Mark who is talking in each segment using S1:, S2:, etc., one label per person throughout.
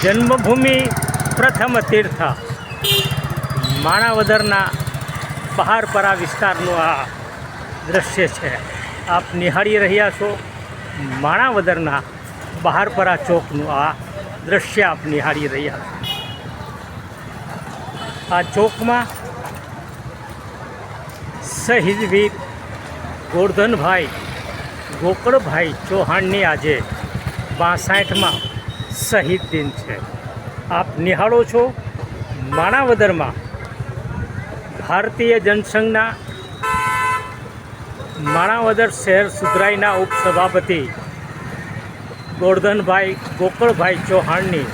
S1: જન્મભૂમિ પ્રથમ તીર્થ માણાવદરના બહારપરા વિસ્તારનું આ દૃશ્ય છે. આપ નિહાળી રહ્યા છો માણાવદરના બહારપરા ચોકનું આ દૃશ્ય આપ નિહાળી રહ્યા છો. આ ચોકમાં શહીદ વીર ગોરધનભાઈ ગોકળભાઈ ચૌહાણની આજે 62માં શહીદ દિન છે. આપ નિહાળો છો માણાવદરમાં ભારતીય જનસંઘના માણાવદર શહેર સુધરાઈના ઉપસભાપતિ ગોરધનભાઈ ગોકળભાઈ ચૌહાણની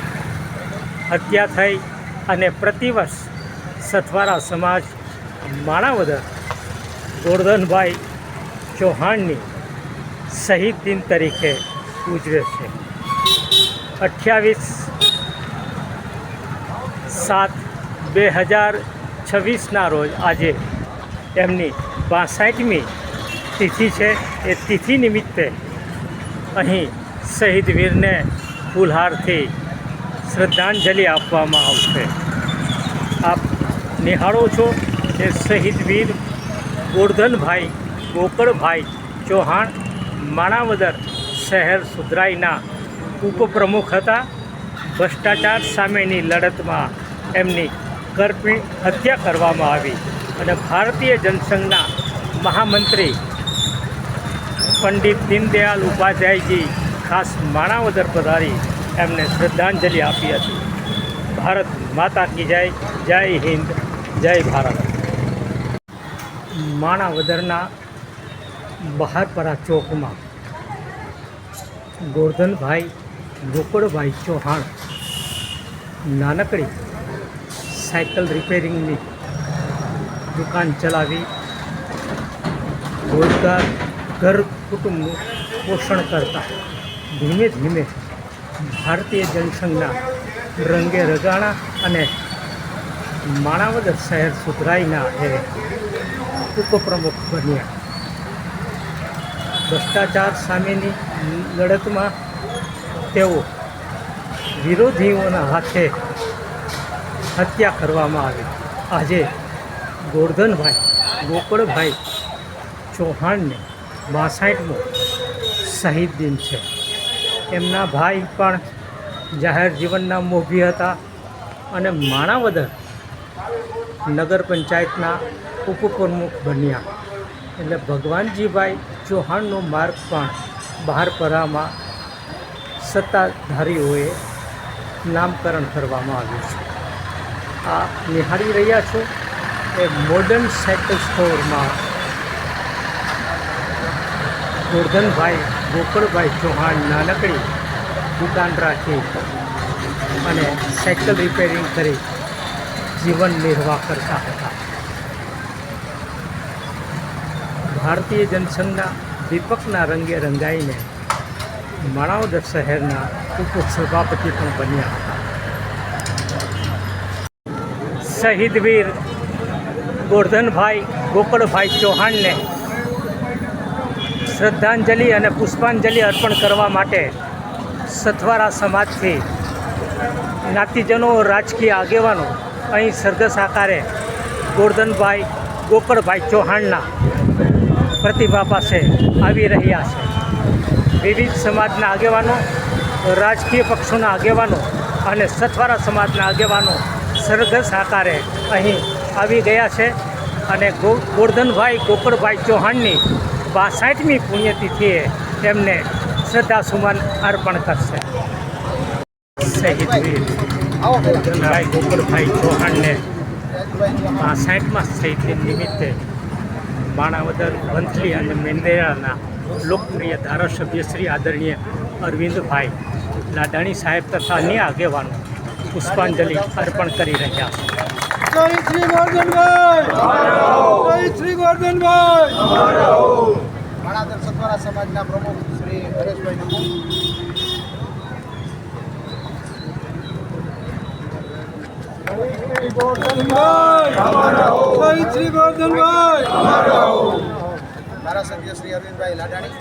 S1: હત્યા થઈ અને પ્રતિવર્ષ સથવારા સમાજ માણાવદર ગોરધનભાઈ ચૌહાણની શહીદ દિન તરીકે ઉજવે છે. 28/7/2026ના રોજ આજે એમની 62મી તિથિ છે. એ તિથિ નિમિત્તે અહીં શહીદ વીરને ફૂલહારથી શ્રદ્ધાંજલિ આપવામાં આવશે. આપ નિહાળો છો એ શહીદ વીર ગોરધનભાઈ ગોકળભાઈ ચૌહાણ માણાવદર શહેર સુધરાઈના ઉપપ્રમુખ હતા. ભ્રષ્ટાચાર સામેની લડતમાં એમની કરપીણ હત્યા કરવામાં આવી અને ભારતીય જનસંઘના મહામંત્રી પંડિત દીનદયાળ ઉપાધ્યાયજી ખાસ માણાવદર પધારી એમને શ્રદ્ધાંજલિ આપી હતી. ભારત માતા કી જય. જય હિન્દ, જય ભારત. માણાવદરના બહારપરા ચોકમાં ગોરધનભાઈ ગોકળભાઈ ચૌહાણ નાનકડી સાયકલ રિપેરિંગની દુકાન ચલાવી રોજગાર ઘર કુટુંબનું પોષણ કરતા ધીમે ધીમે ભારતીય જનસંઘના રંગે રગાણા અને માણાવદર શહેર સુધરાઈના એ ઉપપ્રમુખ બન્યા. ભ્રષ્ટાચાર સામેની લડતમાં તેઓ વિરોધીઓના હાથે હત્યા કરવામાં આવી. આજે ગોરધનભાઈ ગોકળભાઈ ચૌહાણને 62મો શહીદ દિન છે. એમના ભાઈ પણ જાહેર જીવનના મોભી હતા અને માણાવદર નગર પંચાયતના ઉપપ્રમુખ બન્યા. એટલે ભગવાનજીભાઈ ચૌહાણનો માર્ગ પણ બહારપરામાં સત્તાધારીઓએ નામકરણ કરવામાં આવ્યું છે. આ નિહાળી રહ્યા છો એ મોડર્ન સાયકલ સ્ટોરમાં ગોરધનભાઈ ગોકળભાઈ ચૌહાણ નાનકડી દુકાન રાખી અને સાયકલ રિપેરિંગ કરી જીવન નિર્વાહ કરતા હતા. ભારતીય જનસંઘના દીપકના રંગે રંગાઈને માણાવદર શહેરના ઉપસભાપતિ પણ બન્યા હતા. શહીદ વીર ગોરધનભાઈ ગોકળભાઈ ચૌહાણને શ્રદ્ધાંજલિ અને પુષ્પાંજલિ અર્પણ કરવા માટે સથવારા સમાજથી જ્ઞાતિજનો રાજકીય આગેવાનો અહીં સરઘસ આકારે ગોરધનભાઈ ગોકળભાઈ ચૌહાણના પ્રતિભા પાસે આવી રહ્યા છે. વિવિધ સમાજના આગેવાનો, રાજકીય પક્ષોના આગેવાનો અને સથવારા સમાજના આગેવાનો સરઘસ આકારે અહીં આવી ગયા છે અને ગોરધનભાઈ ગોકળભાઈ ચૌહાણની 62મી પુણ્યતિથિએ તેમને શ્રદ્ધાસુમન અર્પણ કરશે. શહીદ વીર ગોરધનભાઈ ગોકળભાઈ ચૌહાણને 62મા શહીદ દિન નિમિત્તે માણાવદર વંથલી અને મેંદરડાના લોકપ્રિય ધારાસભ્ય શ્રી આદરણીય અરવિંદભાઈ લાડાણી સાહેબ તથા અન્ય આગેવાનો પુષ્પાંજલિ અર્પણ કરી રહ્યા છે.
S2: જય શ્રી ગોરધનભાઈ, જય શ્રી ગોરધનભાઈ. માણાવદર સથવારા સમાજના પ્રમુખ શ્રી હરેશભાઈ નમો. જય શ્રી ગોરધનભાઈ, જય શ્રી ગોરધનભાઈ. ધારાસભ્ય શ્રી અરવિંદભાઈ લાડાણી.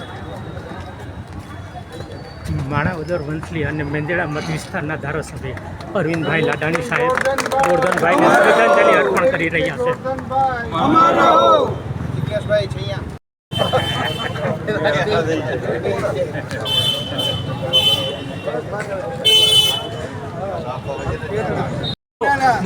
S1: માણાવદર વંથલી અને મેંદેડા મત વિસ્તારના ધારાસભ્ય અરવિંદભાઈ લાડાણી સાહેબ ગોરધનભાઈને શ્રદ્ધાંજલિ અર્પણ કરી રહ્યા છે.
S2: અમારા હો.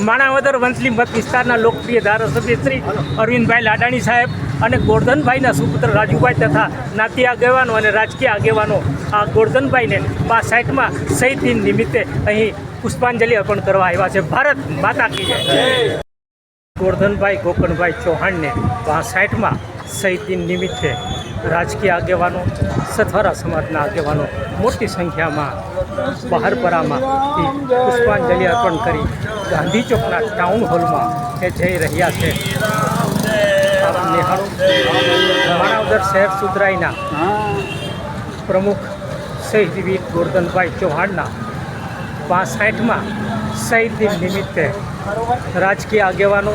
S1: માણાવદર વંથલી મત વિસ્તારના લોકપ્રિય ધારાસભ્ય શ્રી અરવિંદભાઈ લાડાણી સાહેબ અને ગોરધનભાઈના સુપુત્ર રાજુભાઈ તથા નાતી આગેવાનો અને રાજકીય આગેવાનો આ ગોરધનભાઈને 65માં શહીદ દિન નિમિત્તે અહીં પુષ્પાંજલિ અર્પણ કરવા આવ્યા છે. ભારત માતા કી જય. ગોરધનભાઈ ગોકણભાઈ ચૌહાણને 65માં શહીદ દિન નિમિત્તે રાજકીય આગેવાનો સથવારા સમાજના આગેવાનો મોટી સંખ્યામાં બહારપરામાંથી પુષ્પાંજલિ અર્પણ કરી ગાંધી ચોકના ટાઉન હોલમાં એ જઈ રહ્યા છે. આપ નિહાળો માણાવદર શહેર સુધરાઈના પ્રમુખ શહીદ વીર ગોરધનભાઈ ચૌહાણના 65માં શહીદ દિન નિમિત્તે રાજકીય આગેવાનો,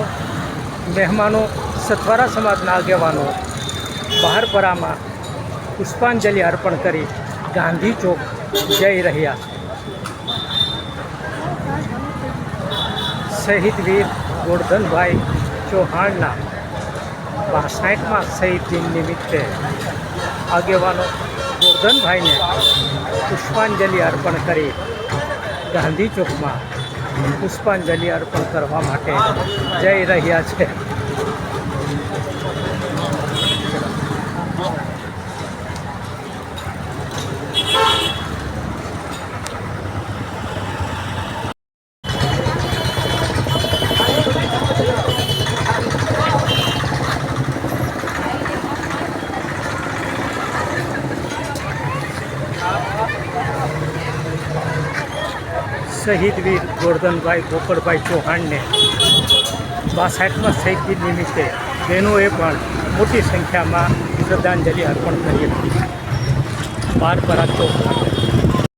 S1: મહેમાનો, સથવારા સમાજના આગેવાનો બહારપરામાં પુષ્પાંજલિ અર્પણ કરી ગાંધી ચોક જઈ રહ્યા છે. શહીદ વીર ગોરધનભાઈ ચૌહાણના 65માં શહીદ દિન નિમિત્તે આગેવાનો ગોરધનભાઈને પુષ્પાંજલિ અર્પણ કરી ગાંધી ચોકમાં પુષ્પાંજલિ અર્પણ કરવા માટે જઈ રહ્યા છે. શહીદ વીર ગોરધનભાઈ ગોકળભાઈ ચૌહાણને 62માં શહીદ દિન નિમિત્તે બહેનોએ પણ મોટી સંખ્યામાં શ્રદ્ધાંજલિ અર્પણ કરી હતી. બહારપરા ચોક